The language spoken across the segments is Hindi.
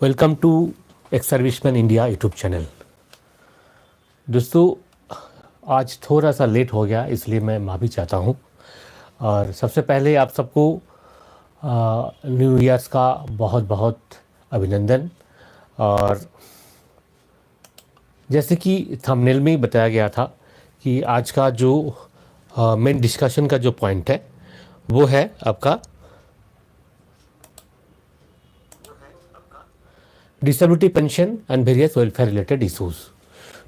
Welcome to ex serviceman India YouTube channel. दोस्तों, आज थोड़ा सा लेट हो गया, इसलिए मैं माफ़ी चाहता हूँ। और सबसे पहले आप सबको न्यू ईयर्स का बहुत बहुत अभिनंदन। और जैसे कि थंबनेल में ही बताया गया था कि आज का जो मेन डिस्कशन का जो पॉइंट है वो है आपका disability pension and various welfare related issues.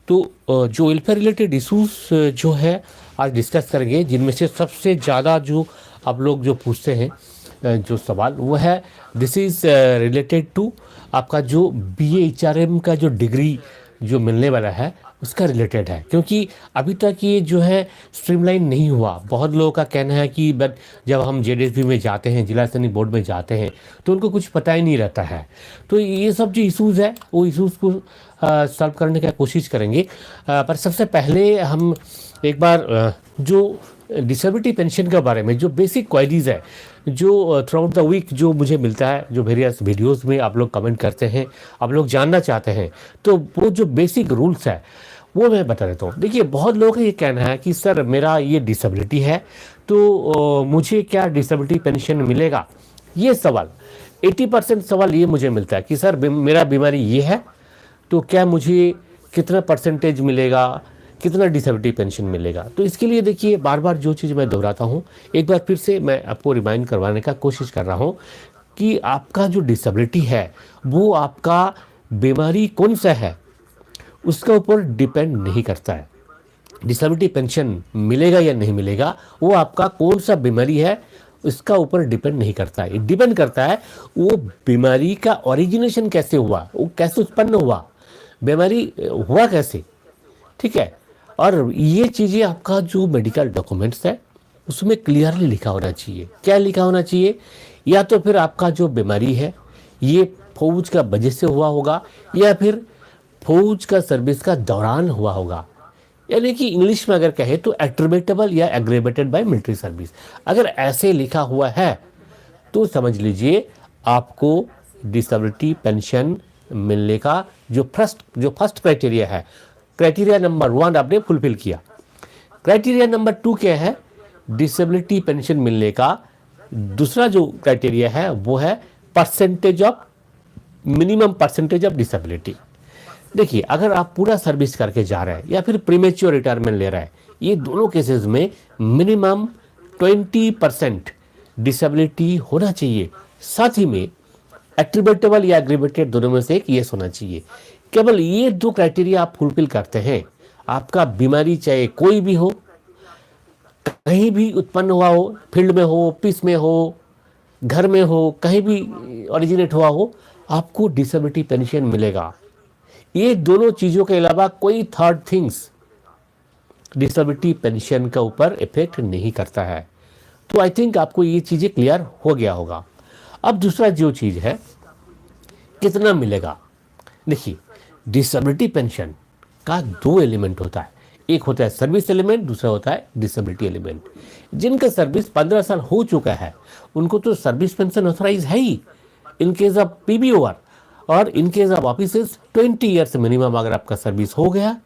तो जो वेलफेयर रिलेटेड इशूज़ जो है आज डिस्कस करेंगे, जिनमें से सबसे ज़्यादा जो आप लोग जो पूछते हैं जो सवाल वो है, दिस इज़ रिलेटेड टू आपका जो BA HRM का जो डिग्री जो मिलने वाला है उसका रिलेटेड है। क्योंकि अभी तक ये जो है स्ट्रीमलाइन नहीं हुआ। बहुत लोगों का कहना है कि बट जब हम JDSB में जाते हैं, जिला स्तरीय बोर्ड में जाते हैं, तो उनको कुछ पता ही नहीं रहता है। तो ये सब जो इशूज़ है वो इशूज़ को सॉल्व करने की कोशिश करेंगे। पर सबसे पहले हम एक बार जो डिसेबिलिटी पेंशन के बारे में जो बेसिक क्वायरीज है, जो थ्रू आउट द वीक जो मुझे मिलता है, जो वेरियस वीडियोस में आप लोग कमेंट करते हैं, आप लोग जानना चाहते हैं, तो वो जो बेसिक रूल्स है वो मैं बता देता हूँ। देखिए, बहुत लोगों का ये कहना है कि सर मेरा ये डिसेबिलिटी है, तो मुझे क्या डिसेबिलिटी पेंशन मिलेगा? ये सवाल 80% सवाल ये मुझे मिलता है कि सर मेरा बीमारी ये है, तो क्या मुझे कितना परसेंटेज मिलेगा, कितना डिसेबिलिटी पेंशन मिलेगा? तो इसके लिए देखिए, बार बार जो चीज़ मैं दोहराता हूँ, एक बार फिर से मैं आपको रिमाइंड करवाने का कोशिश कर रहा हूँ कि आपका जो डिसेबिलिटी है वो आपका बीमारी कौन सा है उसके ऊपर डिपेंड नहीं करता है। डिसेबिलिटी पेंशन मिलेगा या नहीं मिलेगा वो आपका कौन सा बीमारी है इसका ऊपर डिपेंड नहीं करता है। डिपेंड करता है वो बीमारी का ओरिजिनेशन कैसे हुआ, वो कैसे उत्पन्न हुआ, बीमारी हुआ कैसे, ठीक है। और ये चीज़ें आपका जो मेडिकल डॉक्यूमेंट्स है उसमें क्लियरली लिखा होना चाहिए। क्या लिखा होना चाहिए? या तो फिर आपका जो बीमारी है ये फौज का वजह से हुआ होगा, या फिर फौज का सर्विस का दौरान हुआ होगा, यानी कि इंग्लिश में अगर कहे तो एट्रिब्यूटेबल या एग्रेवेटेड बाय मिलिट्री सर्विस। अगर ऐसे लिखा हुआ है तो समझ लीजिए आपको डिसेबिलिटी पेंशन मिलने का जो फर्स्ट क्राइटेरिया है, क्राइटेरिया नंबर 1 आपने फुलफिल किया। क्राइटेरिया नंबर 2 क्या है? डिसेबिलिटी पेंशन मिलने का दूसरा जो क्राइटेरिया है वो है percentage of minimum percentage of disability. देखिए, अगर आप पूरा सर्विस करके जा रहे हैं या फिर प्रीमेच्योर रिटायरमेंट ले रहे हैं, ये दोनों केसेस में मिनिमम 20% डिसेबिलिटी होना चाहिए। साथ ही में एट्रिब्यूटेबल या एग्रीवेटेड दोनों में से एक ये होना चाहिए। केवल ये 2 क्राइटेरिया आप फुलफिल करते हैं, आपका बीमारी चाहे कोई भी हो, कहीं भी उत्पन्न हुआ हो, फील्ड में हो, ऑफिस में हो, घर में हो, कहीं भी ओरिजिनेट हुआ हो, आपको डिसेबिलिटी पेंशन मिलेगा। ये दोनों चीज़ों के अलावा कोई थर्ड थिंग्स डिसेबिलिटी पेंशन का ऊपर इफेक्ट नहीं करता है। तो आई थिंक आपको ये चीज़ें क्लियर हो गया होगा। अब दूसरा जो चीज़ है, कितना मिलेगा? देखिए, डिसेबिलिटी पेंशन का 2 एलिमेंट होता है। एक होता है सर्विस एलिमेंट, दूसरा होता है डिसेबिलिटी एलिमेंट। जिनका सर्विस 15 साल हो चुका है उनको तो सर्विस पेंशन ऑथराइज है ही, इन केस ऑफ PBOR। और इन case of officers 20 years minimum अगर आपका सर्विस हो गया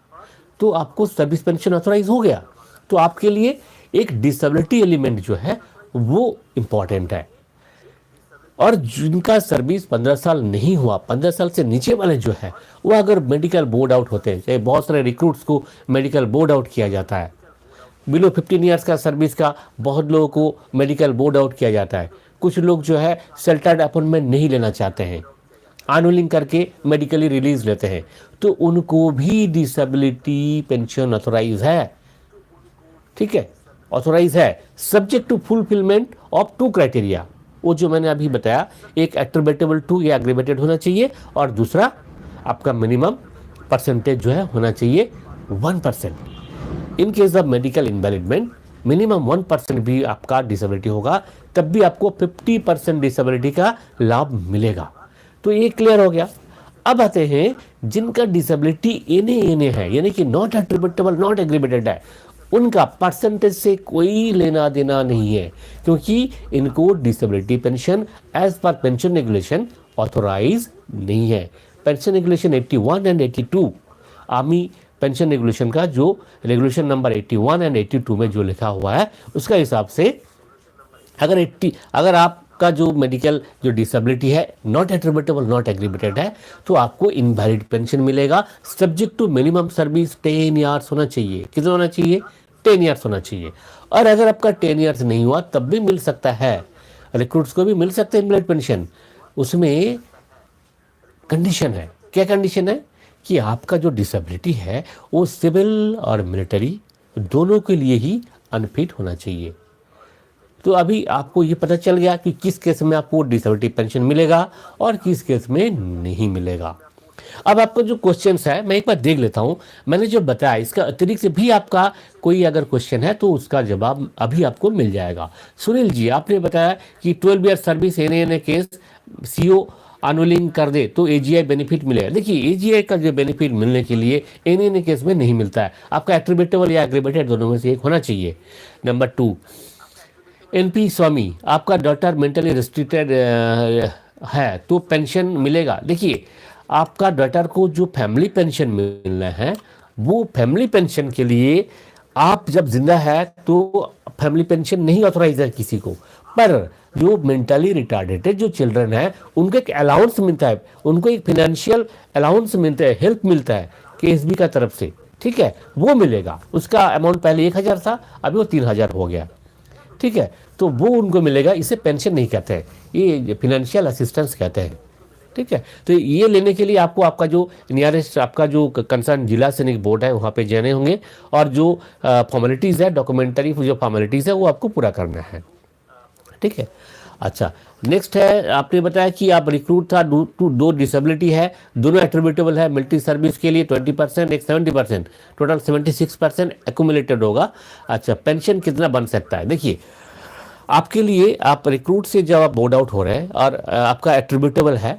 तो आपको सर्विस पेंशन ऑथराइज हो गया। तो आपके लिए एक डिसेबिलिटी एलिमेंट जो है वो इम्पॉर्टेंट है। और जिनका सर्विस 15 साल नहीं हुआ, 15 साल से नीचे वाले जो है, वो अगर मेडिकल बोर्ड आउट होते हैं, चाहे बहुत सारे रिक्रूट्स को मेडिकल बोर्ड आउट किया जाता है, बिलो 15 ईयर्स का सर्विस का बहुत लोगों को मेडिकल बोर्ड आउट किया जाता है। कुछ लोग जो है सेल्टर्ड अपॉइंटमेंट नहीं लेना चाहते हैं, आनुलिंग करके मेडिकली रिलीज लेते हैं, तो उनको भी डिसेबिलिटी पेंशन ऑथोराइज है, ठीक है, ऑथोराइज है, subject to fulfilment of 2 criteria. वो जो मैंने अभी बताया, एक एट्रिब्यूटेबल टू या एग्रीवेटेड होना चाहिए, और दूसरा आपका मिनिमम परसेंटेज जो है होना चाहिए 1%। In case of medical invalidment minimum 1% भी आपका डिसेबिलिटी होगा, तब भी आपको 50% डिसेबिलिटी का लाभ मिलेगा। तो ये क्लियर हो गया। अब आते हैं जिनका डिसेबिलिटी एने है, यानी कि नॉट एट्रिब्यूटेबल, नॉट एग्रीवेटेड है, उनका परसेंटेज से कोई लेना देना नहीं है, क्योंकि इनको disability pension as per pension regulation authorise नहीं है। Pension regulation 81 and 82, army pension regulation का जो रेगुलेशन नंबर 81 एंड 82 में जो लिखा हुआ है उसका हिसाब से अगर आपका जो मेडिकल जो डिसेबिलिटी है नॉट एट्रीब्यूटेबल नॉट एग्रीबेटेड है तो आपको इनवैलिड पेंशन मिलेगा, subject to minimum service 10 years होना चाहिए। कितना होना चाहिए? 10 ईयर्स होना चाहिए। और अगर आपका 10 ईयर्स नहीं हुआ तब भी मिल सकता है, रिक्रूट्स को भी मिल सकता है इनवैलिड पेंशन। उसमें कंडीशन है। क्या कंडीशन है? कि आपका जो डिसेबिलिटी है वो सिविल और मिलिट्री दोनों के लिए ही अनफिट होना चाहिए। तो अभी आपको ये पता चल गया कि किस केस में आपको डिसेबिलिटी पेंशन मिलेगा और किस केस में नहीं मिलेगा। अब आपका जो क्वेश्चंस है मैं एक बार देख लेता हूँ। मैंने जो बताया इसका अतिरिक्त भी आपका कोई अगर क्वेश्चन है तो उसका जवाब अभी आपको मिल जाएगा। सुनील जी, आपने बताया कि 12 year service NA case CO unwilling कर दे तो एजीआई बेनिफिट मिलेगा। देखिए एजीआई का जो बेनिफिट मिलने के लिए एनए केस में नहीं मिलता है, आपका एट्रीब्यूटेबल या एग्रीबेटेड दोनों में से एक होना चाहिए। नंबर 2, एनपी स्वामी, आपका डॉटर मेंटली रिस्ट्रिक्टेड है तो पेंशन मिलेगा। देखिए आपका डॉटर को जो फैमिली पेंशन मिलना है वो फैमिली पेंशन के लिए आप जब जिंदा है तो फैमिली पेंशन नहीं ऑथोराइज है किसी को, पर जो मेंटली रिटार्डेड जो चिल्ड्रन है उनको एक अलाउंस मिलता है, उनको एक फाइनेंशियल अलाउंस मिलता है, हेल्प मिलता है केएसबी का तरफ से, ठीक है, वो मिलेगा। उसका अमाउंट पहले 1000 था, अभी वो 3000 हो गया, ठीक है, तो वो उनको मिलेगा। इसे पेंशन नहीं कहते हैं, ये फाइनेंशियल असिस्टेंस कहते हैं, ठीक है। तो ये लेने के लिए आपको आपका जो नियरेस्ट आपका जो कंसर्न जिला सैनिक बोर्ड है वहाँ पे जाने होंगे और जो फॉर्मेलिटीज़ है, डॉक्यूमेंटरी जो फॉर्मेलिटीज़ है वो आपको पूरा करना है, ठीक है। अच्छा, नेक्स्ट है, आपने बताया कि आप रिक्रूट था, दो डिसेबिलिटी है, दोनों एट्रीब्यूटेबल है। मिलिट्री सर्विस के लिए 20%, एक 70%, टोटल 76% एक्यूमुलेटेड होगा। अच्छा, पेंशन कितना बन सकता है? देखिए आपके लिए आप रिक्रूट से जब आप बोर्ड आउट हो रहे हैं और आपका एट्रीब्यूटेबल है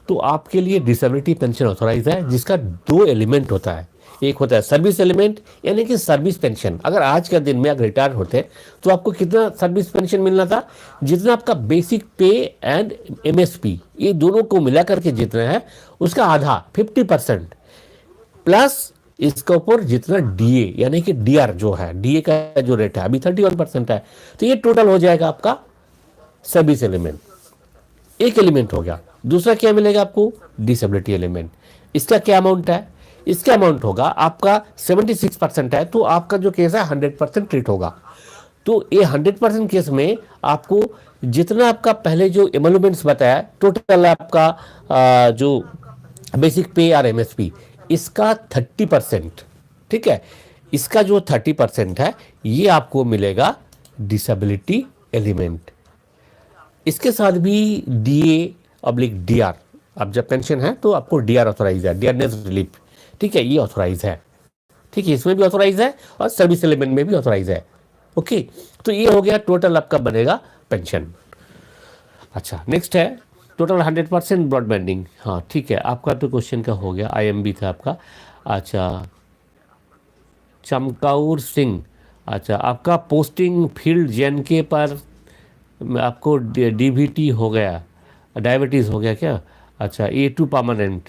तो आपके लिए डिसेबिलिटी पेंशन ऑथोराइज है, जिसका 2 एलिमेंट होता है। एक होता है सर्विस एलिमेंट यानी कि सर्विस पेंशन। अगर आज के दिन में अगर रिटायर होते तो आपको कितना सर्विस पेंशन मिलना था? जितना आपका बेसिक पे एंड एमएसपी ये दोनों को मिला करके जितना है उसका आधा 50% प्लस इसके ऊपर जितना डीए यानी कि डीआर जो है, डीए का जो रेट है अभी 31% है, तो ये टोटल हो जाएगा आपका सर्विस एलिमेंट। एक एलिमेंट हो गया। दूसरा क्या मिलेगा आपको? Disability element. इसका क्या अमाउंट है? इसका अमाउंट होगा आपका 76% है तो आपका जो केस है 100% ट्रीट होगा। तो ये 100% केस में आपको जितना आपका पहले जो एमोलमेंट्स बताया टोटल आपका जो बेसिक पे और एमएसपी इसका 30%, ठीक है, इसका जो 30% है ये आपको मिलेगा डिसेबिलिटी एलिमेंट। इसके साथ भी डीए ऑब्लिक डीआर, अब जब पेंशन है तो आपको डीआर ऑथोराइज है, डियरनेस रिलीफ, ठीक है, ये ऑथोराइज है, ठीक है, इसमें भी ऑथोराइज है और सर्विस एलिमेंट में भी ऑथोराइज है। ओके, तो ये हो गया टोटल आपका बनेगा पेंशन। अच्छा, नेक्स्ट है टोटल 100% ब्रॉडबैंडिंग। हाँ ठीक है, आपका तो क्वेश्चन का हो गया, आईएमबी था आपका। अच्छा, चमकाउर सिंह, अच्छा आपका पोस्टिंग फील्ड जेएनके पर आपको डीबीटी हो गया, डायबिटीज़ हो गया क्या? अच्छा, A2 परमानेंट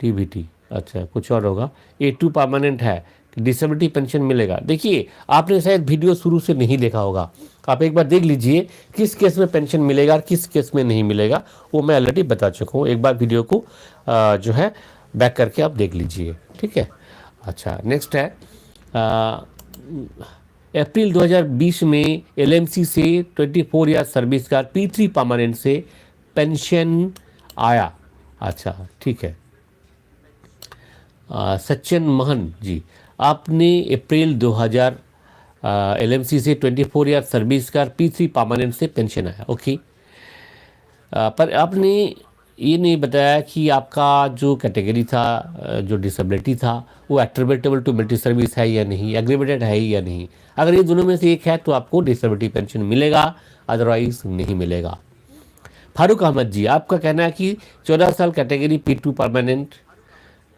डीबीटी, अच्छा कुछ और होगा। A2 परमानेंट है, डिसेबिलिटी पेंशन मिलेगा। देखिए आपने शायद वीडियो शुरू से नहीं देखा होगा, आप एक बार देख लीजिए किस केस में पेंशन मिलेगा और किस केस में नहीं मिलेगा, वो मैं ऑलरेडी बता चुका हूँ। एक बार वीडियो को जो है बैक करके आप देख लीजिए, ठीक है। अच्छा, नेक्स्ट है अप्रैल 2020 में एलएमसी से 24 ईयर सर्विस का P3 परमानेंट से पेंशन आया। अच्छा ठीक है, सचिन मोहन जी, आपने अप्रैल 2000 एलएमसी से 24 ईयर सर्विस का P3 परमानेंट से पेंशन आया। ओके, पर आपने ये नहीं बताया कि आपका जो कैटेगरी था, जो डिसेबिलिटी था, वो एट्रीब्यूटेबल टू मिलिट्री सर्विस है या नहीं, एग्रीवेटेड है या नहीं। अगर ये दोनों में से एक है तो आपको डिसेबिलिटी पेंशन मिलेगा, अदरवाइज नहीं मिलेगा। फारूक अहमद जी, आपका कहना है कि 14 साल category P2 permanent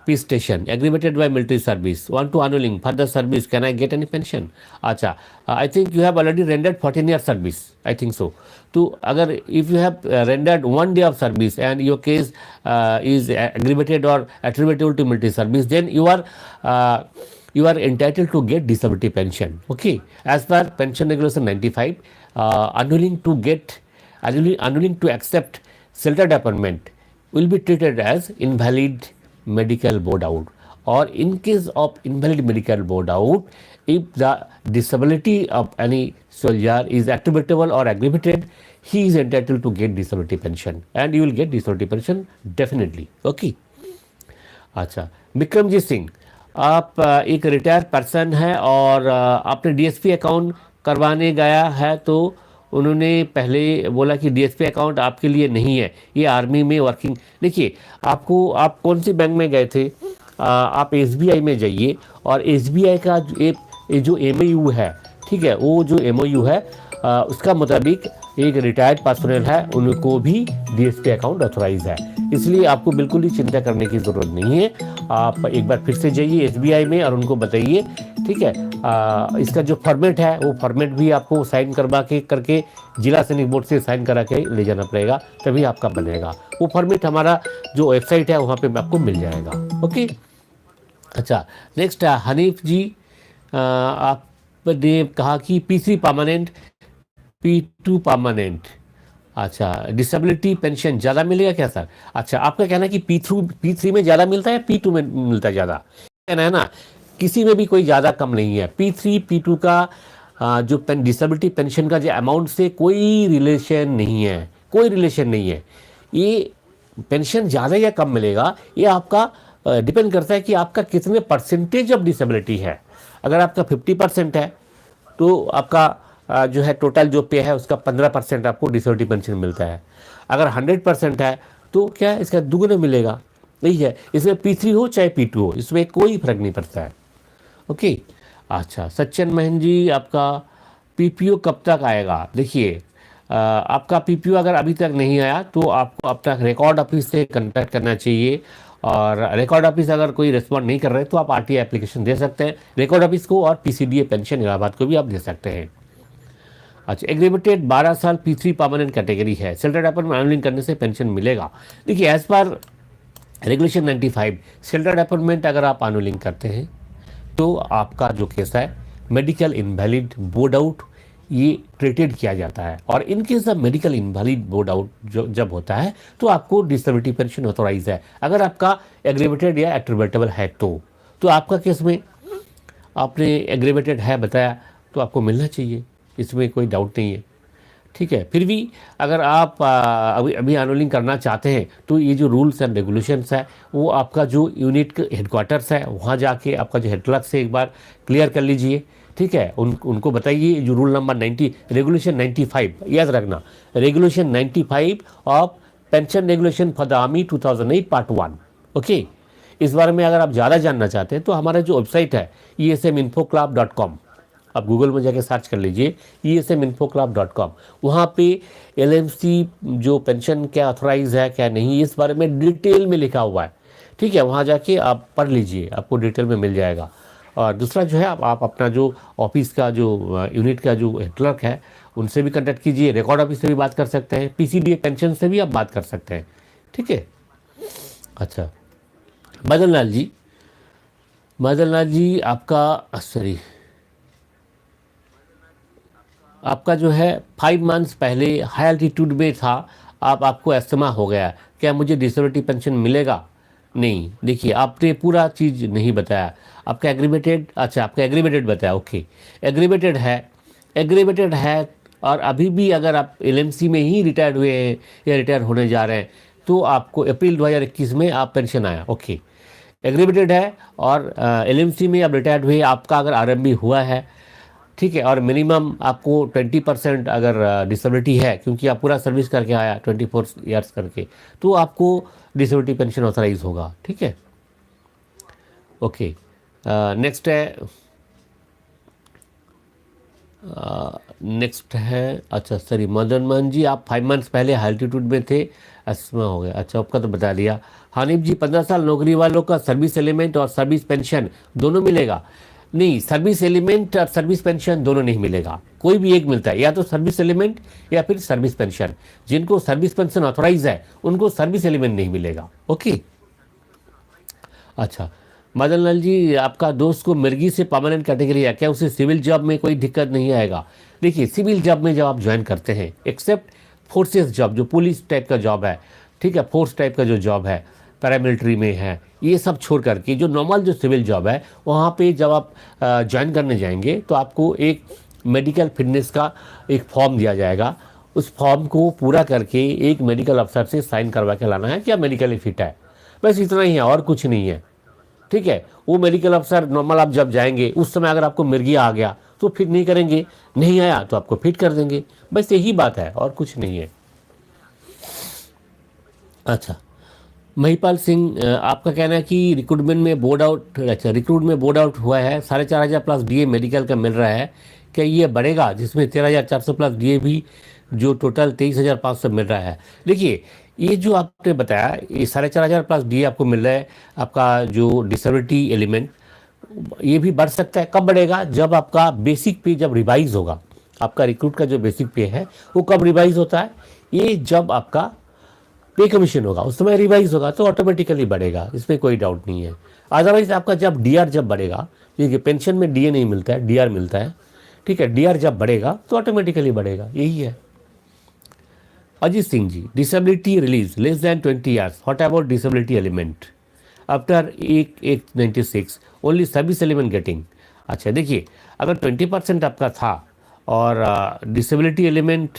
peace station, aggravated by military service, want to annulling further service, can I get any pension? अच्छा, I think you have already rendered 14 year service, I think so. तो अगर if you have rendered 1 day of service and your case is aggravated or attributable to military service, then you are entitled to get disability pension. Okay, as per pension regulation 95, annulling to accept sheltered appointment will be treated as invalid medical board out, or in case of invalid medical board out, if the disability of any soldier is attributable or aggravated, he is entitled to get disability pension, and you will get disability pension definitely. Okay. अच्छा, विक्रमजीत सिंह, आप एक रिटायर्ड पर्सन है और आपने डीएसपी अकाउंट करवाने गया है, तो उन्होंने पहले बोला कि डीएसपी अकाउंट आपके लिए नहीं है, ये आर्मी में वर्किंग। देखिए, आप कौन सी बैंक में गए थे? आप एसबीआई में जाइए, और एसबीआई का जो एमओयू है, ठीक है, वो जो एमओयू है उसका मुताबिक एक रिटायर्ड पर्सनल है, उनको भी डीएसपी अकाउंट ऑथोराइज है, इसलिए आपको बिल्कुल ही चिंता करने की ज़रूरत नहीं है। आप एक बार फिर से जाइए एसबीआई में और उनको बताइए, ठीक है। इसका जो फॉर्मेट है वो फॉर्मेट भी आपको साइन करवा के करके जिला सैनिक बोर्ड से साइन करा के ले जाना पड़ेगा, तभी आपका बनेगा। वो फॉर्मेट हमारा जो वेबसाइट है वहाँ पे आपको मिल जाएगा। ओके, अच्छा, नेक्स्ट हनीफ जी, आपने कहा कि P3 परमानेंट, P2 परमानेंट, अच्छा, डिसेबिलिटी पेंशन ज़्यादा मिलेगा क्या सर? अच्छा, आपका कहना है कि P3 में ज़्यादा मिलता है या P2 में मिलता है ज़्यादा? कहना है ना, किसी में भी कोई ज़्यादा कम नहीं है। P3 P2 का जो डिसेबिलिटी पेंशन का जो अमाउंट से कोई रिलेशन नहीं है, कोई रिलेशन नहीं है। ये पेंशन ज़्यादा या कम मिलेगा, ये आपका डिपेंड करता है कि आपका कितने परसेंटेज ऑफ डिसेबिलिटी है। अगर आपका 50% है तो आपका जो है टोटल जो पे है उसका 15% आपको डिसेबिलिटी पेंशन मिलता है। अगर 100% है तो क्या इसका दुगुना मिलेगा, यही है। इसमें P3 हो चाहे P2 हो, इसमें कोई फर्क नहीं पड़ता है। ओके, अच्छा, सचिन महन जी, आपका पीपीओ कब तक आएगा? देखिए, आपका पीपीओ अगर अभी तक नहीं आया तो आपको अपना रिकॉर्ड ऑफिस से कॉन्टैक्ट करना चाहिए, और रिकॉर्ड ऑफिस अगर कोई रिस्पॉन्ड नहीं कर रहे तो आप आरटीआई एप्लीकेशन दे सकते हैं रिकॉर्ड ऑफिस को, और पीसीडीए पेंशन इलाहाबाद को भी आप दे सकते हैं। अच्छा, एग्रीमेंटेड 12 साल P3 परमानेंट कैटेगरी है, शेल्टर्ड अपॉइंटमेंट अनलिंक करने से पेंशन मिलेगा। देखिए, as per regulation 95, sheltered appointment अगर आप अनुलिंक करते हैं तो आपका जो केस है मेडिकल इनवैलिड बोर्ड आउट, ये ट्रीटेड किया जाता है। और इन case of medical invalid board out जो जब होता है तो आपको डिसेबिलिटी पेंशन ऑथोराइज है, अगर आपका एग्रीवेटेड या एट्रीब्यूटेबल है तो आपका केस में आपने एग्रीवेटेड है बताया तो आपको मिलना चाहिए, इसमें कोई डाउट नहीं है, ठीक है। फिर भी अगर आप अभी एनरोलिंग करना चाहते हैं तो ये जो रूल्स एंड रेगुलेशंस है वो आपका जो यूनिट हेडक्वार्टर्स है वहाँ जाके आपका जो हेड क्लर्क से एक बार क्लियर कर लीजिए, ठीक है। उनको बताइए जो रूल नंबर 90 रेगुलेशन 95, याद रखना, regulation 95 of pension regulation for the army 2008 part 1। Okay, इस बारे में अगर आप ज़्यादा जानना चाहते हैं तो हमारा जो वेबसाइट है esminfoclub.com, आप गूगल में जाके सर्च कर लीजिए esminfoclub.com, वहाँ पे एलएमसी जो पेंशन क्या ऑथराइज है क्या नहीं, इस बारे में डिटेल में लिखा हुआ है, ठीक है। वहाँ जाके आप पढ़ लीजिए, आपको डिटेल में मिल जाएगा। और दूसरा जो है आप अपना जो ऑफिस का जो यूनिट का जो क्लर्क है उनसे भी कांटेक्ट कीजिए, रिकॉर्ड ऑफिस से भी बात कर सकते हैं, पीसीडीए पेंशन से भी आप बात कर सकते हैं, ठीक है। अच्छा, मदन लाल जी आपका सॉरी, आपका जो है 5 मंथ्स पहले हाई एल्टीट्यूड में था, आपको एस्थमा हो गया, क्या मुझे डिसेबिलिटी पेंशन मिलेगा? नहीं, देखिए आपने पूरा चीज़ नहीं बताया। आपका एग्रीमेंटेड, अच्छा आपका एग्रीमेंटेड बताया, ओके, एग्रीमेंटेड है और अभी भी अगर आप एलएमसी में ही रिटायर्ड हुए हैं या रिटायर होने जा रहे हैं तो आपको अप्रैल 2021 में आप पेंशन आया, ओके, एग्रीमेंटेड है और एलएमसी में आप रिटायर्ड हुए, आपका अगर आरएमबी हुआ है, ठीक है, और मिनिमम आपको 20% अगर डिसेबिलिटी है क्योंकि आप पूरा सर्विस करके आया 24 ईयर्स करके, तो आपको डिसेबिलिटी पेंशन ऑथराइज होगा, ठीक है। ओके, नेक्स्ट है नेक्स्ट है, अच्छा सॉरी मदन मोहन जी, आप 5 मंथ्स पहले हाल्टीट्यूड में थे, अस्थमा हो गया, अच्छा आपका तो बता दिया। हानिफ जी, 15 साल नौकरी वालों का सर्विस एलिमेंट और सर्विस पेंशन दोनों मिलेगा? नहीं, सर्विस एलिमेंट और सर्विस पेंशन दोनों नहीं मिलेगा, कोई भी एक मिलता है, या तो सर्विस एलिमेंट या फिर सर्विस पेंशन। जिनको सर्विस पेंशन ऑथोराइज है उनको सर्विस एलिमेंट नहीं मिलेगा। ओके, अच्छा मदन लाल जी, आपका दोस्त को मिर्गी से परमानेंट कैटेगरी है, क्या उसे सिविल जॉब में कोई दिक्कत नहीं आएगा? देखिए, सिविल जॉब में जब आप ज्वाइन करते हैं, एक्सेप्ट फोर्सेस जॉब जो पुलिस टाइप का जॉब है, ठीक है, फोर्स टाइप का जो जॉब है, पैरामिलिट्री में है, ये सब छोड़ करके जो नॉर्मल जो सिविल जॉब है, वहाँ पे जब आप ज्वाइन करने जाएंगे तो आपको एक मेडिकल फिटनेस का एक फॉर्म दिया जाएगा। उस फॉर्म को पूरा करके एक मेडिकल अफसर से साइन करवा के लाना है क्या मेडिकली फिट है, बस इतना ही है और कुछ नहीं है। ठीक है, वो मेडिकल अफसर नॉर्मल आप जब जाएंगे उस समय अगर आपको मिर्गी आ गया तो फिट नहीं करेंगे, नहीं आया तो आपको फिट कर देंगे, बस यही बात है और कुछ नहीं है। अच्छा महिपाल सिंह, आपका कहना है कि रिक्रूटमेंट में बोर्ड आउट, अच्छा रिक्रूट में बोर्ड आउट हुआ है, 4,500 प्लस डीए मेडिकल का मिल रहा है, क्या ये बढ़ेगा जिसमें 13,400 प्लस डीए भी, जो टोटल 23,500 मिल रहा है? देखिए, ये जो आपने बताया, ये 4,500 प्लस डीए आपको मिल रहा है, आपका जो डिसेबिलिटी एलिमेंट, ये भी बढ़ सकता है। कब बढ़ेगा? जब आपका बेसिक पे जब रिवाइज होगा। आपका रिक्रूट का जो बेसिक पे है वो कब रिवाइज होता है? ये जब आपका पे कमीशन होगा उस समय रिवाइज होगा, तो ऑटोमेटिकली बढ़ेगा, इसमें कोई डाउट नहीं है। अदरवाइज आपका जब डीआर जब बढ़ेगा, देखिए पेंशन में डीए नहीं मिलता है, डीआर मिलता है, ठीक है, डीआर जब बढ़ेगा तो ऑटोमेटिकली बढ़ेगा, यही है। Ajit Singh ji, disability release less than 20 years, what about disability element after 896 only service element getting? अच्छा देखिए, अगर 20% आपका था और डिसेबिलिटी एलिमेंट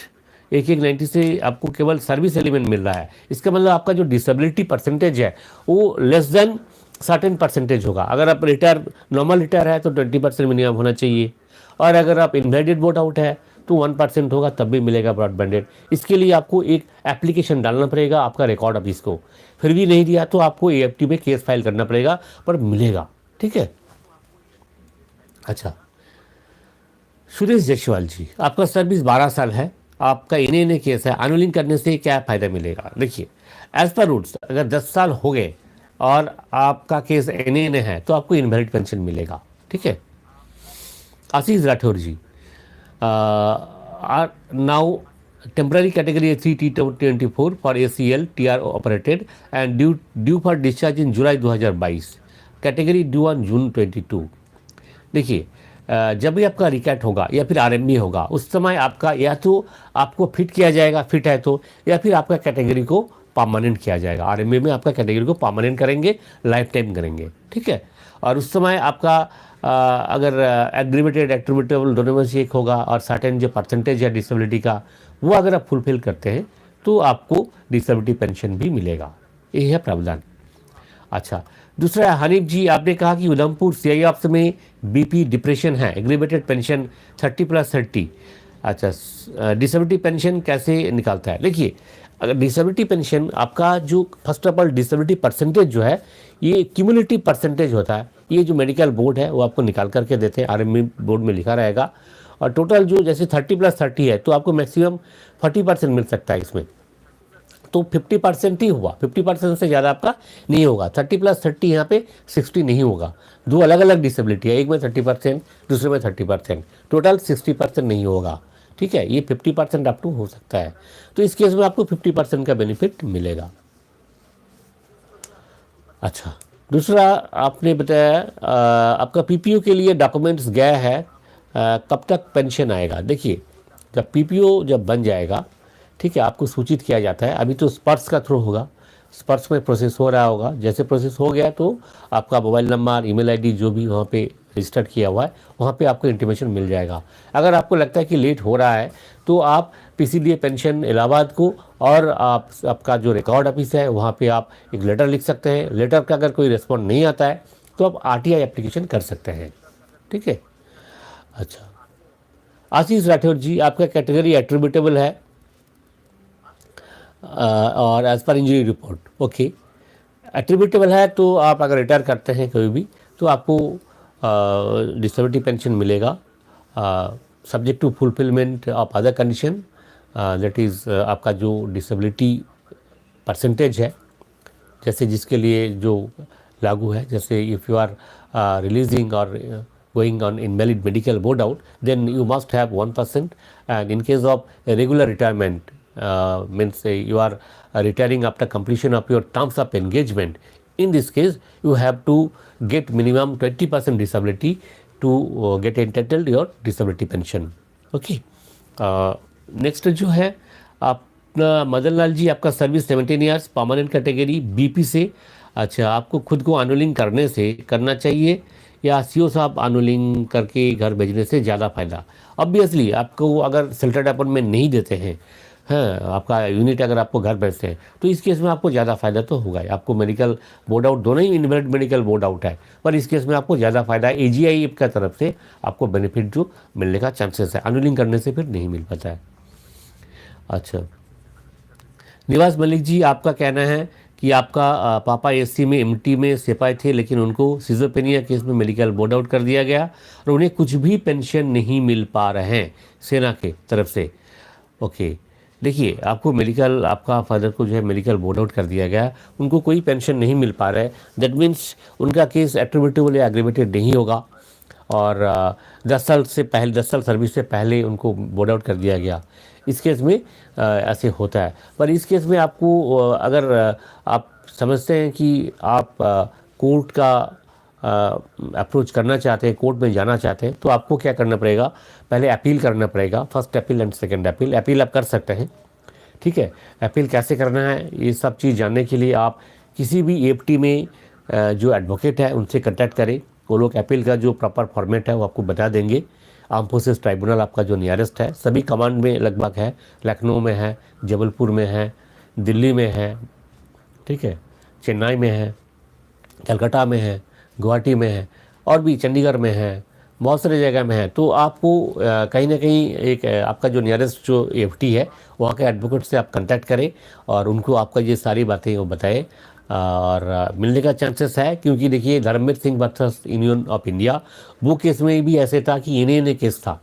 1,190 से आपको केवल सर्विस एलिमेंट मिल रहा है, इसका मतलब आपका जो डिसेबिलिटी परसेंटेज है वो लेस देन सर्टेन परसेंटेज होगा। अगर आप रिटायर नॉर्मल रिटायर है तो 20% मिनिमम होना चाहिए, और अगर आप इनवैलिड वोट आउट है तो 1% होगा, तब भी मिलेगा ब्रॉडबैंडेड। इसके लिए आपको एक एप्लीकेशन डालना पड़ेगा आपका रिकॉर्ड ऑफिस को, फिर भी नहीं दिया तो आपको एएफटी में केस फाइल करना पड़ेगा, पर मिलेगा। ठीक है, अच्छा सुरेश जायसवाल जी, आपका सर्विस 12 साल है, आपका इन्हें केस है, अनुलिंग करने से क्या फ़ायदा मिलेगा? देखिए, एज पर रूल्स अगर 10 साल हो गए और आपका केस इन्हें है तो आपको इनवैलिड पेंशन मिलेगा। ठीक है, आशीष राठौर जी, are now temporary category 3 T24 for ACL TR operated and due for discharge in July 2022, category due on June 22। देखिए, जब भी आपका रिकैट होगा या फिर आरएमबी होगा उस समय आपका या तो आपको फिट किया जाएगा, फिट है तो, या फिर आपका कैटेगरी को परमानेंट किया जाएगा। आरएमबी में आपका कैटेगरी को परमानेंट करेंगे, लाइफ टाइम करेंगे। ठीक है, और उस समय आपका अगर एग्रीवेटेड एट्रीब्यूटेबल दोनों में से एक होगा और सर्टेन जो परसेंटेज है डिसेबिलिटी का वो अगर आप फुलफिल करते हैं तो आपको डिसेबिलिटी पेंशन भी मिलेगा, यही है प्रावधान। अच्छा, दूसरा हनीफ जी, आपने कहा कि उधमपुर सीआई ऑप्स में बीपी डिप्रेशन है, एग्रीवेटेड पेंशन 30+30। अच्छा, डिसेबिलिटी पेंशन कैसे निकालता है? देखिए, अगर डिसेबिलिटी पेंशन आपका जो first of all disability percentage जो है ये क्यूमुलेटिव परसेंटेज होता है, ये जो मेडिकल बोर्ड है वो आपको निकाल करके देते हैं, आरएमबी बोर्ड में लिखा रहेगा, और टोटल जो जैसे 30+30 है तो आपको मैक्सिमम 40% मिल सकता है इसमें, तो 50% ही हुआ, 50% से ज़्यादा आपका नहीं होगा। 30+30 यहाँ पे 60 नहीं होगा, दो अलग अलग डिसेबिलिटी है, एक में 30% दूसरे में 30%, टोटल 60% नहीं होगा। ठीक है, ये 50% अप टू हो सकता है, तो इस केस में आपको 50% का बेनिफिट मिलेगा। अच्छा, दूसरा आपने बताया आपका पीपीओ के लिए डॉक्यूमेंट्स गया है, कब तक पेंशन आएगा? देखिए, जब पीपीओ जब बन जाएगा, ठीक है, आपको सूचित किया जाता है, अभी तो स्पर्श का थ्रू होगा, स्पर्श में प्रोसेस हो रहा होगा, जैसे प्रोसेस हो गया तो आपका मोबाइल नंबर, ईमेल आईडी जो भी वहाँ पे रजिस्टर्ड किया हुआ है वहाँ पे आपको इंटीमेशन मिल जाएगा। अगर आपको लगता है कि लेट हो रहा है तो आप पीसीडीए पेंशन इलाहाबाद को और आपका जो रिकॉर्ड ऑफिस है वहाँ पे आप एक लेटर लिख सकते हैं। लेटर का अगर कोई रिस्पॉन्ड नहीं आता है तो आप आरटीआई एप्लीकेशन कर सकते हैं। ठीक है, अच्छा आशीष राठौर जी, आपका कैटेगरी एट्रीब्यूटेबल है और as per injury report okay attributable है, तो आप अगर रिटायर करते हैं कभी भी तो आपको डिसेबिलिटी पेंशन मिलेगा subject to fulfilment of other condition, that is आपका जो डिसेबिलिटी परसेंटेज है, जैसे जिसके लिए जो लागू है, जैसे इफ़ यू आर रिलीजिंग और going on invalid medical board out, then you must have 1%. And in case of a regular retirement, means you are retiring after completion of your terms of engagement, in this case you have to get minimum 20% disability to get entitled your disability pension. Okay. Next जो है अपना मदन लाल जी, आपका service 17 years, permanent category, BP से। अच्छा, आपको खुद को एनुअलिंग करना चाहिए या सीओ साहब एनुअलिंग करके घर भेजने से ज़्यादा फ़ायदा? ऑब्वियसली आपको अगर शेल्टर्ड अपॉइंटमेंट नहीं देते हैं, हाँ, आपका यूनिट अगर आपको घर भेजते हैं, तो इस केस में आपको ज़्यादा फ़ायदा तो होगा ही। आपको मेडिकल बोर्ड आउट, दोनों ही इनवैलिड मेडिकल बोर्ड आउट है, पर इस केस में आपको ज़्यादा फ़ायदा है। एजीआई की तरफ से आपको बेनिफिट जो मिलने का चांसेस है, एनुअलिंग करने से फिर नहीं मिल पाता है। अच्छा, निवास मलिक जी, आपका कहना है कि आपका पापा एससी में एमटी में सिपाही थे, लेकिन उनको सिजोपेनिया केस में मेडिकल बोर्ड आउट कर दिया गया और उन्हें कुछ भी पेंशन नहीं मिल पा रहे हैं सेना के तरफ से। ओके, देखिए, आपको मेडिकल, आपका फादर को जो है मेडिकल बोर्ड आउट कर दिया गया, उनको कोई पेंशन नहीं मिल पा रहा है। दैट मीन्स उनका केस एट्रीब्यूटेबल या एग्रीवेटेड नहीं होगा और 10 साल सर्विस से पहले उनको बोर्ड आउट कर दिया गया। इस केस में ऐसे होता है। पर इस केस में आपको अगर आप समझते हैं कि आप कोर्ट का अप्रोच करना चाहते हैं, कोर्ट में जाना चाहते हैं, तो आपको क्या करना पड़ेगा? पहले अपील करना पड़ेगा, first appeal and second appeal. Appeal आप कर सकते हैं, ठीक है। अपील कैसे करना है, ये सब चीज़ जानने के लिए आप किसी भी एएफटी में जो एडवोकेट है उनसे कॉन्टैक्ट करें। वो लोग अपील का जो प्रॉपर फॉर्मेट है वो आपको बता देंगे। आर्म फोर्सेस ट्राइब्यूनल आपका जो नियरेस्ट है, सभी कमांड में लगभग है, लखनऊ में है, जबलपुर में है, दिल्ली में है, ठीक है, चेन्नई में है, कलकत्ता में है, गुवाहाटी में है और भी चंडीगढ़ में है, बहुत सारी जगह में है। तो आपको कहीं ना कहीं एक आपका जो नियरेस्ट जो एएफटी है वहाँ के एडवोकेट से आप कांटेक्ट करें और उनको आपका ये सारी बातें वो बताएं और मिलने का चांसेस है। क्योंकि देखिए, Dharamvir Singh versus Union of India, वो केस में भी ऐसे था कि इन्हें केस था,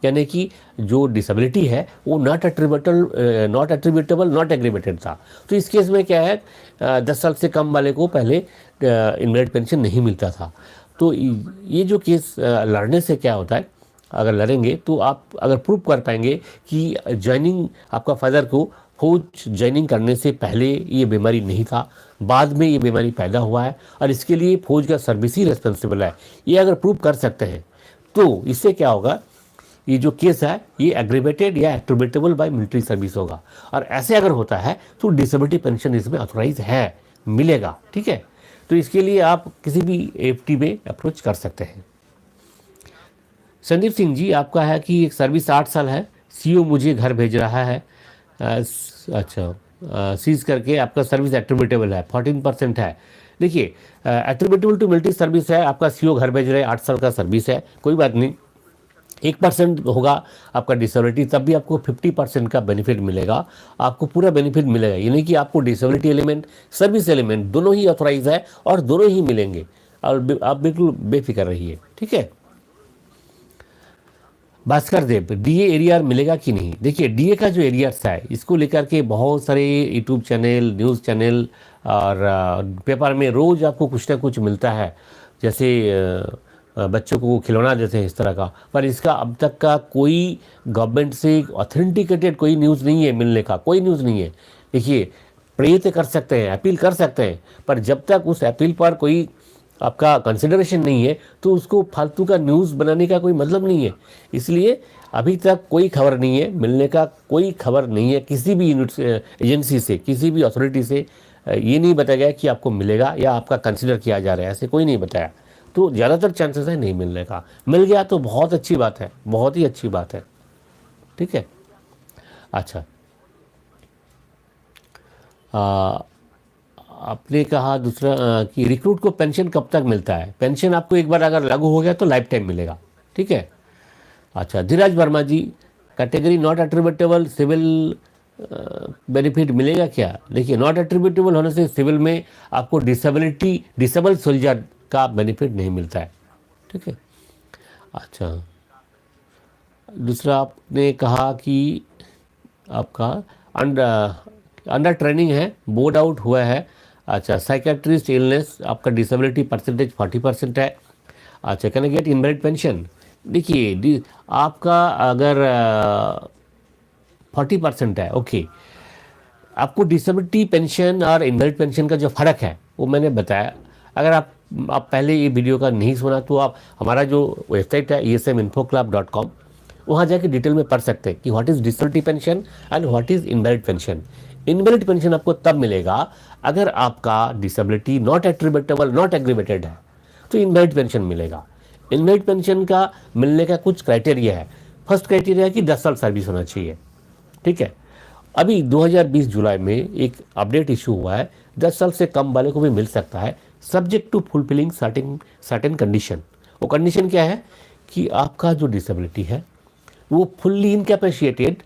यानी कि जो डिसेबिलिटी है वो नॉट एट्रीब्यूटेबल नॉट एग्रीवेटेड था। तो इस केस में क्या है, 10 साल से कम वाले को पहले इनवैलिड पेंशन नहीं मिलता था। तो ये जो केस लड़ने से क्या होता है, अगर लड़ेंगे तो आप अगर प्रूव कर पाएंगे कि ज्वाइनिंग, आपका फादर को फौज ज्वाइनिंग करने से पहले ये बीमारी नहीं था, बाद में ये बीमारी पैदा हुआ है और इसके लिए फौज का सर्विस ही रिस्पॉन्सिबल है, ये अगर प्रूव कर सकते हैं तो इससे क्या होगा, ये जो केस है ये एग्रीवेटेड या एट्रीब्यूटेबल बाय मिलिट्री सर्विस होगा। और ऐसे अगर होता है तो डिसेबिलिटी पेंशन इसमें ऑथोराइज है, मिलेगा, ठीक है। तो इसके लिए आप किसी भी एएफटी में अप्रोच कर सकते हैं। संदीप सिंह जी, आपका है कि एक सर्विस 8 साल है, सीओ मुझे घर भेज रहा है, अच्छा, सीज करके आपका सर्विस एट्रीब्यूटेबल है, 14% है। देखिए, एट्रीब्यूटेबल टू मिलिट्री सर्विस है, आपका सीओ घर भेज रहे हैं, 8 साल का सर्विस है, कोई बात नहीं, 1% होगा आपका डिसेबिलिटी, तब भी आपको 50% का बेनिफिट मिलेगा, आपको पूरा बेनिफिट मिलेगा। यानी कि आपको डिसेबिलिटी एलिमेंट, सर्विस एलिमेंट दोनों ही ऑथोराइज है और दोनों ही मिलेंगे, और आप बिल्कुल बेफिक्र रहिए, ठीक है। भास्कर देव, डीए एरियर मिलेगा कि नहीं? देखिए, डीए का जो एरियर्स है इसको लेकर के बहुत सारे यूट्यूब चैनल, न्यूज़ चैनल और पेपर में रोज़ आपको कुछ ना कुछ मिलता है, जैसे बच्चों को खिलौना देते हैं इस तरह का, पर इसका अब तक का कोई गवर्नमेंट से ऑथेंटिकेटेड कोई न्यूज़ नहीं है, मिलने का कोई न्यूज़ नहीं है। देखिए, प्रेरित कर सकते हैं, अपील कर सकते हैं, पर जब तक उस अपील पर कोई आपका कंसिडरेशन नहीं है तो उसको फालतू का न्यूज़ बनाने का कोई मतलब नहीं है। इसलिए अभी तक कोई खबर नहीं है, मिलने का कोई खबर नहीं है किसी भी यूनिट एजेंसी से, किसी भी अथॉरिटी से ये नहीं बताया गया कि आपको मिलेगा या आपका कंसिडर किया जा रहा है, ऐसे कोई नहीं बताया। तो ज़्यादातर चांसेस है नहीं मिलने का। मिल गया तो बहुत अच्छी बात है, बहुत ही अच्छी बात है, ठीक है। अच्छा, आपने कहा दूसरा कि रिक्रूट को पेंशन कब तक मिलता है? पेंशन आपको एक बार अगर लागू हो गया तो लाइफ टाइम मिलेगा, ठीक है। अच्छा, Dheeraj Verma ji, category not attributable civil benefit मिलेगा क्या? देखिए, नॉट एट्रीब्यूटेबल होने से सिविल में आपको डिसेबल सोल्जर का बेनिफिट नहीं मिलता है, ठीक है। अच्छा, दूसरा आपने कहा कि आपका अंडर अंडर ट्रेनिंग है, बोर्ड आउट हुआ है। अच्छा, साइकेट्रिस्ट इलनेस, आपका डिसेबिलिटी परसेंटेज 40% है। अच्छा, can I get invalid pension? देखिए आपका अगर 40% है, ओके। आपको डिसेबिलिटी पेंशन और इनवैलिड पेंशन का जो फ़र्क है वो मैंने बताया। अगर आप पहले ये वीडियो का नहीं सुना तो आप हमारा जो वेबसाइट है eSMinfoclub.com, वहाँ जाके डिटेल में पढ़ सकते हैं कि what is disability pension and what is invalid pension. Invalid pension आपको तब मिलेगा अगर आपका disability not attributable not aggravated है, तो इनवैलिड पेंशन मिलेगा। इनवैलिड पेंशन का मिलने का कुछ क्राइटेरिया है। फर्स्ट क्राइटेरिया है कि 10 साल सर्विस होना चाहिए, ठीक है। अभी 2020 जुलाई में एक अपडेट इशू हुआ है, 10 साल से कम वाले को भी मिल सकता है, subject to fulfilling certain condition. वो कंडीशन क्या है कि आपका जो डिसेबिलिटी है वो fully incapacitated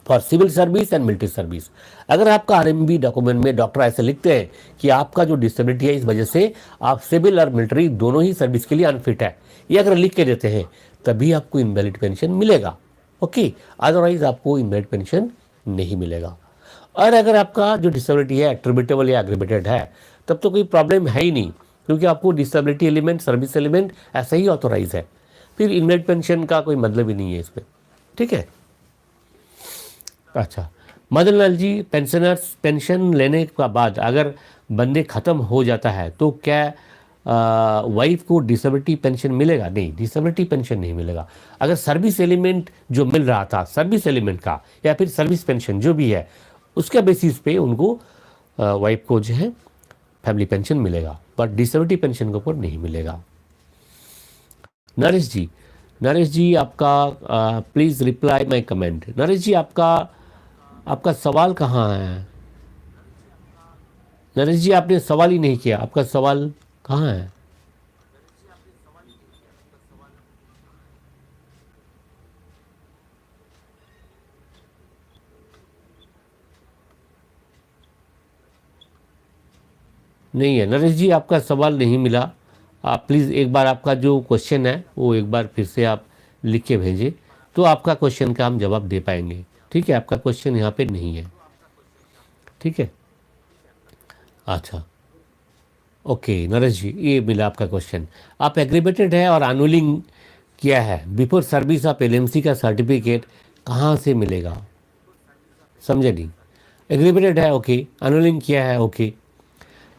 for civil service and military service. अगर आपका आरएमबी डॉक्यूमेंट में डॉक्टर ऐसे लिखते हैं कि आपका जो डिसेबिलिटी है इस वजह से आप सिविल और मिलिट्री दोनों ही सर्विस के लिए अनफिट है, ये अगर लिख के देते हैं तभी आपको इनवैलिड पेंशन मिलेगा, ओके। अदरवाइज आपको इनवैलिड पेंशन नहीं मिलेगा। और अगर आपका जो डिसेबिलिटी है एट्रीब्यूटेबल या एग्रीवेटेड है तब तो कोई प्रॉब्लम है ही नहीं, क्योंकि आपको डिसेबिलिटी एलिमेंट सर्विस एलिमेंट ऐसा ही ऑथोराइज है, फिर इनवैलिड पेंशन का कोई मतलब ही नहीं है इसमें, ठीक है। अच्छा, मदन लाल जी, पेंशनर्स पेंशन लेने के बाद अगर बंदे ख़त्म हो जाता है तो क्या वाइफ को डिसेबिलिटी पेंशन मिलेगा? नहीं, डिसेबिलिटी पेंशन नहीं मिलेगा। अगर सर्विस एलिमेंट जो मिल रहा था सर्विस एलिमेंट का या फिर सर्विस पेंशन जो भी है उसके बेसिस पे उनको वाइफ को जो है फैमिली पेंशन मिलेगा, पर डिसेबिलिटी पेंशन के ऊपर नहीं मिलेगा। नरेश जी, नरेश जी आपका please reply my comment. Naresh ji आपका सवाल कहाँ है? नरेश जी आपने सवाल ही नहीं किया, आपका सवाल कहाँ है? नहीं है नरेश जी, आपका सवाल नहीं मिला। आप प्लीज़ एक बार आपका जो क्वेश्चन है वो एक बार फिर से आप लिख के भेजें, तो आपका क्वेश्चन का हम जवाब दे पाएंगे, ठीक है। आपका क्वेश्चन यहाँ पे नहीं है, ठीक है। अच्छा, ओके नरेश जी, ये मिला आपका क्वेश्चन। आप एग्रीवेटेड है और एनुअलिंग किया है बिफोर सर्विस ऑफ एलएमसी का सर्टिफिकेट कहाँ से मिलेगा? समझे नहीं। एग्रीवेटेड है, ओके, एनुअलिंग किया है, ओके।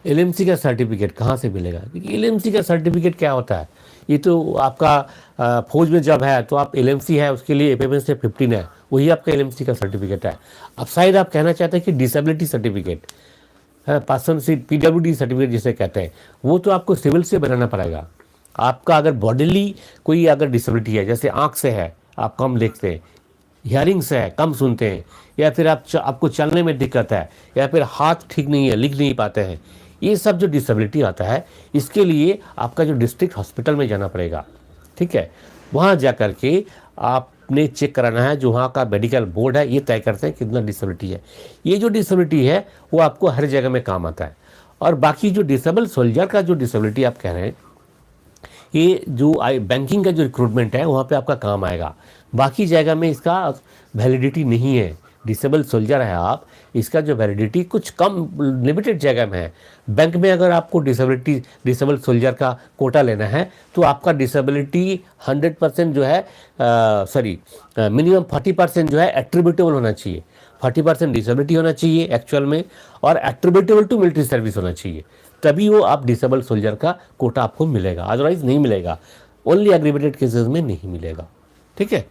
एलएमसी का सर्टिफिकेट कहाँ से मिलेगा? देखिए एलएमसी का सर्टिफिकेट क्या होता है, ये तो आपका फौज में जब है तो आप एलएमसी है उसके लिए एपीएमएस से 15 है, वही आपका एलएमसी का सर्टिफिकेट है। अब शायद आप कहना चाहते हैं कि डिसेबिलिटी सर्टिफिकेट है, पर्सन से पीडब्ल्यूडी सर्टिफिकेट जिसे कहते हैं, वो तो आपको सिविल से बनाना पड़ेगा। आपका अगर बॉडीली कोई अगर डिसेबिलिटी है, जैसे आँख से है आप कम देखते हैं, हियरिंग से है कम सुनते हैं, या फिर आपको चलने में दिक्कत है, या फिर हाथ ठीक नहीं है लिख नहीं पाते हैं, ये सब जो डिसेबिलिटी आता है इसके लिए आपका जो डिस्ट्रिक्ट हॉस्पिटल में जाना पड़ेगा, ठीक है। वहाँ जा कर के आपने चेक कराना है, जो वहाँ का मेडिकल बोर्ड है ये तय करते हैं कितना डिसेबिलिटी है। ये जो डिसेबिलिटी है वो आपको हर जगह में काम आता है। और बाकी जो डिसेबल सोल्जर का जो डिसेबिलिटी आप कह रहे हैं, ये जो बैंकिंग का जो रिक्रूटमेंट है वहाँ पे आपका काम आएगा, बाकी जगह में इसका वैलिडिटी नहीं है। डिसेबल सोल्जर है आप, इसका जो वैलिडिटी कुछ कम लिमिटेड जगह में है। बैंक में अगर आपको डिसेबल सोल्जर का कोटा लेना है तो आपका डिसेबिलिटी 100% जो है मिनिमम 40% जो है एट्रीब्यूटेबल होना चाहिए। 40% डिसेबिलिटी होना चाहिए एक्चुअल में, और एट्रीब्यूटेबल टू मिलिट्री सर्विस होना चाहिए, तभी वो आप डिसेबल सोल्जर का कोटा आपको मिलेगा, अदरवाइज नहीं मिलेगा। ओनली एग्रीवेटेड केसेस में नहीं मिलेगा, ठीक है।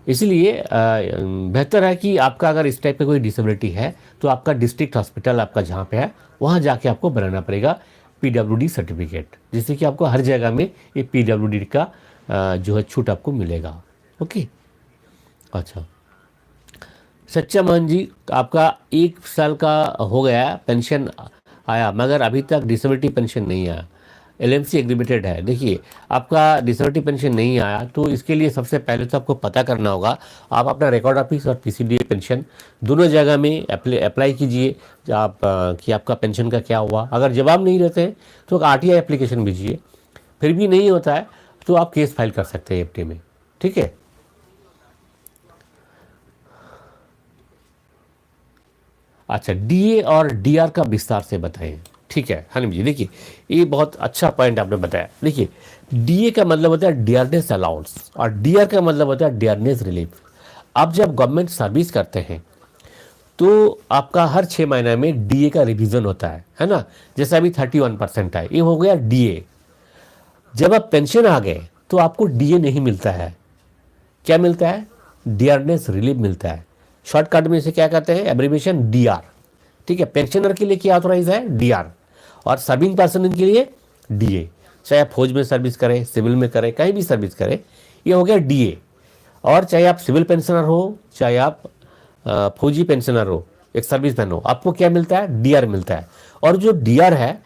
इसलिए बेहतर है कि आपका अगर इस टाइप का कोई डिसेबिलिटी है तो आपका डिस्ट्रिक्ट हॉस्पिटल आपका जहाँ पे है वहाँ जाके आपको बनाना पड़ेगा पीडब्ल्यूडी सर्टिफिकेट, जिससे कि आपको हर जगह में ये पीडब्ल्यूडी का जो है छूट आपको मिलेगा, ओके। अच्छा, सच्चा मोहन जी, आपका 1 साल का हो गया, पेंशन आया मगर अभी तक डिसेबिलिटी पेंशन नहीं आया, एलएमसी एग्रीवेटेड है। देखिए आपका डिसेबिलिटी पेंशन नहीं आया तो इसके लिए सबसे पहले तो आपको पता करना होगा, आप अपना रिकॉर्ड ऑफिस और पीसीडीए पेंशन दोनों जगह में अप्लाई कीजिए आप कि आपका पेंशन का क्या हुआ। अगर जवाब नहीं रहते हैं तो आरटीआई एप्लीकेशन भेजिए, फिर भी नहीं होता है तो आप केस फाइल कर सकते हैं एफडी में, ठीक है। अच्छा, डीए और डीआर का विस्तार से बताएं। ठीक है हनीम जी, देखिए ये बहुत अच्छा पॉइंट आपने बताया। देखिए डीए का मतलब होता है डियरनेस अलाउंस और डीआर का मतलब होता है डियरनेस रिलीफ। आप जब गवर्नमेंट सर्विस करते हैं तो आपका हर 6 महीने में डीए का रिवीजन होता है ना। जैसे अभी 31% है, ये हो गया डीए। जब आप पेंशन आ गए तो आपको डीए नहीं मिलता है, क्या मिलता है? डियरनेस रिलीफ मिलता है। शॉर्टकट में इसे क्या कहते हैं? Abbreviation DR. ठीक है, पेंशनर के लिए क्या ऑथोराइज है? डीआर। और सर्विंग पर्सन के लिए डीए। चाहे आप फौज में सर्विस करें, सिविल में करें, कहीं भी सर्विस करें, ये हो गया डीए। और चाहे आप सिविल पेंशनर हो, चाहे आप फौजी पेंशनर हो, एक सर्विस मैन हो, आपको क्या मिलता है? डीआर मिलता है। और जो डीआर है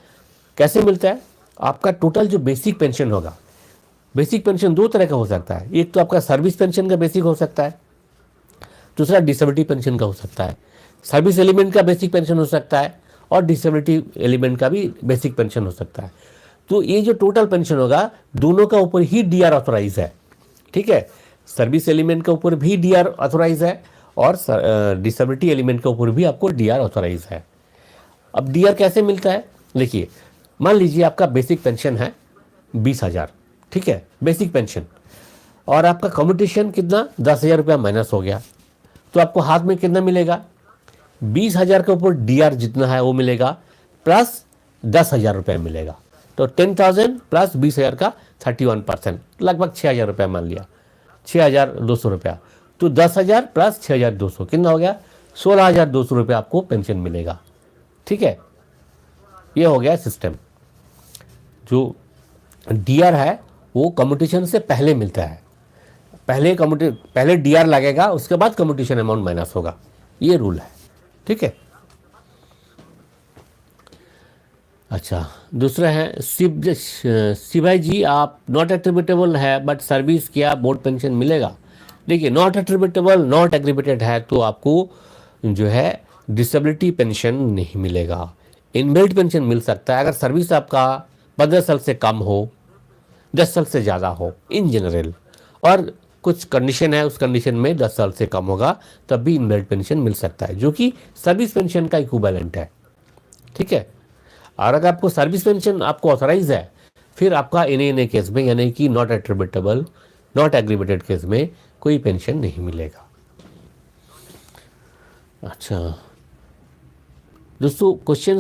कैसे मिलता है? आपका टोटल जो बेसिक पेंशन होगा, बेसिक पेंशन दो तरह का हो सकता है। एक तो आपका सर्विस पेंशन का बेसिक हो सकता है, दूसरा डिसेबिलिटी पेंशन का हो सकता है। सर्विस एलिमेंट का बेसिक पेंशन हो सकता है और डिसेबिलिटी एलिमेंट का भी बेसिक पेंशन हो सकता है। तो ये जो टोटल पेंशन होगा, दोनों का ऊपर ही डीआर ऑथोराइज है। ठीक है, सर्विस एलिमेंट के ऊपर भी डीआर ऑथोराइज है और डिसेबिलिटी एलिमेंट के ऊपर भी आपको डीआर ऑथोराइज है। अब डीआर कैसे मिलता है? देखिए, मान लीजिए आपका बेसिक पेंशन है 20,000, ठीक है, बेसिक पेंशन, और आपका कम्युटेशन कितना? 10,000 रुपया माइनस हो गया, तो आपको हाथ में कितना मिलेगा? 20,000 के ऊपर डीआर जितना है वो मिलेगा, प्लस 10,000 रुपया मिलेगा। तो 10,000 प्लस 20,000 का 31%, लगभग 6,000 रुपया मान लिया, 6,200 रुपया। तो 10,000 प्लस 6,200 कितना हो गया? 16,200 रुपया आपको पेंशन मिलेगा। ठीक है, ये हो गया सिस्टम। जो डीआर है वो कम्युटेशन से पहले मिलता है। पहले डीआर लगेगा, उसके बाद कम्युटेशन अमाउंट माइनस होगा, ये रूल है। ठीक है। अच्छा, दूसरा है शिवाई जी, आप नॉट एट्रीब्यूटेबल है बट सर्विस किया, बोर्ड पेंशन मिलेगा। देखिए, नॉट एट्रीब्यूटेबल, नॉट एग्रीबेटेड है तो आपको जो है डिसेबिलिटी पेंशन नहीं मिलेगा। इनबिल्ट पेंशन मिल सकता है अगर सर्विस आपका 15 साल से कम हो, 10 साल से ज़्यादा हो इन जनरल, और कुछ कंडीशन है, उस कंडीशन में 10 साल से कम होगा तब भी इनबिल्ट पेंशन मिल सकता है, जो कि सर्विस पेंशन का इक्विवेलेंट है। ठीक है, और अगर आपको सर्विस पेंशन आपको ऑथराइज है, फिर आपका एनए केस में, यानी कि नॉट एट्रीब्यूटेबल, नॉट एग्रीबेटेड केस में कोई पेंशन नहीं मिलेगा। अच्छा दोस्तों, क्वेश्चन